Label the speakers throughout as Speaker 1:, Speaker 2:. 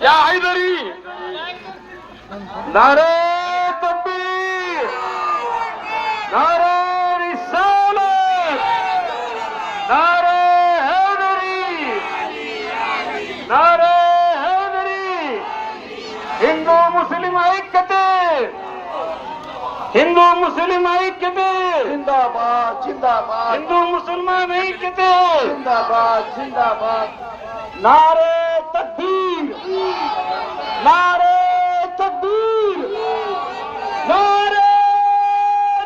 Speaker 1: या हैदरी, नारे तकबीर, नारे रिसालत, नारे हैदरी, नारे हैदरी। हिंदू मुस्लिम ऐक्यते, हिंदू मुस्लिम ऐक्यते
Speaker 2: जिंदाबाद जिंदाबाद,
Speaker 1: हिंदू मुसलमान ऐक्यते
Speaker 2: जिंदाबाद जिंदाबाद।
Speaker 1: नारे तकबीर, नारे तकबीर, नारे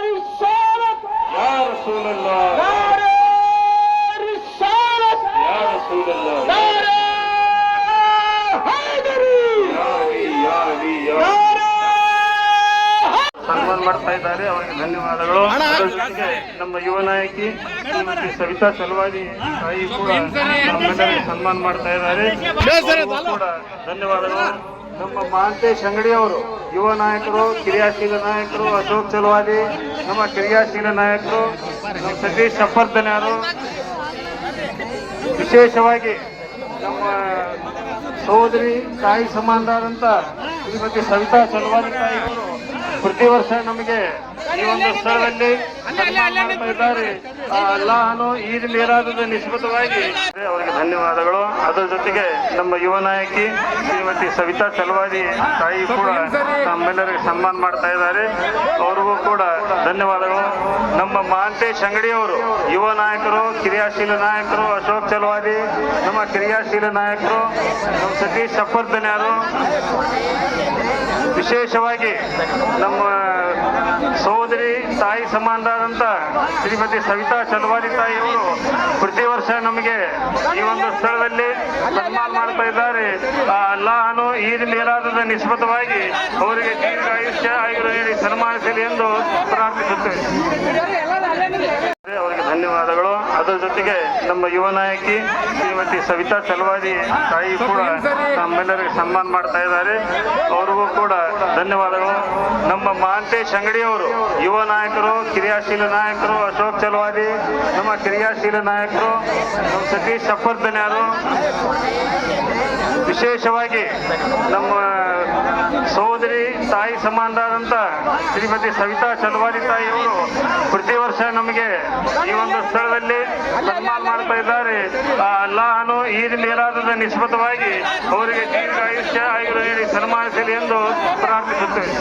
Speaker 1: रिसालत, या रसूल अल्लाह, नारे रिसालत, या रसूल अल्लाह, नारे हैदरी, या अली, या अली, या ಸನ್ಮಾನ ಮಾಡ್ತಾ ಇದ್ದಾರೆ. ಅವರಿಗೆ ಧನ್ಯವಾದಗಳು. ಅದರ ಜೊತೆಗೆ ನಮ್ಮ ಯುವ ನಾಯಕಿ ಶ್ರೀಮತಿ ಸವಿತಾ ಚಲವಾದಿ ತಾಯಿ ಕೂಡ ನಮ್ಮೆಲ್ಲರಿಗೆ ಸನ್ಮಾನ ಮಾಡ್ತಾ ಇದ್ದಾರೆ. ಕೂಡ ಧನ್ಯವಾದಗಳು. ನಮ್ಮ ಮಹಾಂತೇಶ್ ಅಂಗಡಿ ಅವರು ಯುವ ನಾಯಕರು, ಕ್ರಿಯಾಶೀಲ ನಾಯಕರು, ಅಶೋಕ್ ಚಲವಾದಿ ನಮ್ಮ ಕ್ರಿಯಾಶೀಲ ನಾಯಕರು, ನಮ್ಮ ಸತೀಶ್ ಸಫರ್ದನ್ಯಾರು, ವಿಶೇಷವಾಗಿ ನಮ್ಮ ಸಹೋದರಿ ತಾಯಿ ಸಮಾನರಾದಂಥ ಶ್ರೀಮತಿ ಸವಿತಾ ಚಲವಾದಿ ತಾಯಿಗಳು ಪ್ರತಿ ವರ್ಷ ನಮಗೆ ಈ ಒಂದು ಸ್ಥಳದಲ್ಲಿ ಮಾಡ್ತಾ ಇದ್ದಾರೆ. ಅಲ್ಲಾಹನು ಈದ್ ಮಿಲಾದದ ನಿಸ್ಬತವಾಗಿ ಅವರಿಗೆ ಧನ್ಯವಾದಗಳು. ಅದರ ಜೊತೆಗೆ ನಮ್ಮ ಯುವ ನಾಯಕಿ ಶ್ರೀಮತಿ ಸವಿತಾ ಚಲವಾದಿ ತಾಯಿ ಕೂಡ ನಮ್ಮೆಲ್ಲರಿಗೆ ಸನ್ಮಾನ ಮಾಡ್ತಾ ಇದ್ದಾರೆ. ಅವ್ರಿಗೂ ಕೂಡ ಧನ್ಯವಾದಗಳು. ನಮ್ಮ ಮಹಾಂತೇಶ್ ಅಂಗಡಿಯವರು ಯುವ ನಾಯಕರು, ಕ್ರಿಯಾಶೀಲ ನಾಯಕರು, ಅಶೋಕ್ ಚಲವಾದಿ ನಮ್ಮ ಕ್ರಿಯಾಶೀಲ ನಾಯಕರು, ನಮ್ಮ ಸತೀಶ್ ಸಫರ್ದನ್ಯಾರು, ವಿಶೇಷವಾಗಿ ನಮ್ಮ ಸಹೋದರಿ ತಾಯಿ ಸಮಾನರಾದಂಥ ಶ್ರೀಮತಿ ಸವಿತಾ ಚಲವಾದಿ ತಾಯಿಯವರು ಪ್ರತಿ ವರ್ಷ ನಮಗೆ ಈ ಒಂದು ಸ್ಥಳದಲ್ಲಿ ಸನ್ಮಾನ ಮಾಡ್ತಾ ಇದ್ದಾರೆ. ಅಲ್ಲಾಹನು ಈದ್ ಮಿಲಾದದ ನಿಸ್ಬತವಾಗಿ ಅವರಿಗೆ ದೀರ್ಘ ಆಯುಷ್ಯ ಆಯುರ್ವೇದ ನೀಡಿ ಸನ್ಮಾನಿಸಲಿ ಎಂದು ಪ್ರಾರ್ಥಿಸುತ್ತೇವೆ. ಅವರಿಗೆ ಧನ್ಯವಾದಗಳು. ಅದರ ಜೊತೆಗೆ ನಮ್ಮ ಯುವ ನಾಯಕಿ ಶ್ರೀಮತಿ ಸವಿತಾ ಚಲವಾದಿ ತಾಯಿ ಕೂಡ ನಮ್ಮೆಲ್ಲರಿಗೆ ಸನ್ಮಾನ ಮಾಡ್ತಾ ಇದ್ದಾರೆ. ಅವ್ರಿಗೂ ಕೂಡ ಧನ್ಯವಾದಗಳು. ನಮ್ಮ ಮಹಾಂತೇಶ್ ಅಂಗಡಿಯವರು ಯುವ ನಾಯಕರು, ಕ್ರಿಯಾಶೀಲ ನಾಯಕರು, ಅಶೋಕ್ ಚಲವಾದಿ ನಮ್ಮ ಕ್ರಿಯಾಶೀಲ ನಾಯಕರು, ನಮ್ಮ ಸತೀಶ್ ಸಫರ್ದನ್ಯಾರು, ವಿಶೇಷವಾಗಿ ನಮ್ಮ ಸಹೋದರಿ ತಾಯಿ ಸಮಾನರಾದಂಥ ಶ್ರೀಮತಿ ಸವಿತಾ ಚಲವಾದಿ ತಾಯಿಯವರು ಪ್ರತಿ ವರ್ಷ ನಮಗೆ ಈ ಒಂದು ಸ್ಥಳದಲ್ಲಿ ಸನ್ಮಾನ ಮಾಡ್ತಾ ಇದ್ದಾರೆ. ಅಲ್ಲಾಹನು ಈದ್ ಮಿಲಾದದ ನಿಸ್ಬತವಾಗಿ ಅವರಿಗೆ ದೀರ್ಘ ಆಯುಷ್ಯ ಆಯುರ್ವೇದ ನೀಡಿ ಸನ್ಮಾನಿಸಲಿ ಎಂದು ಪ್ರಾರ್ಥಿಸುತ್ತೇವೆ.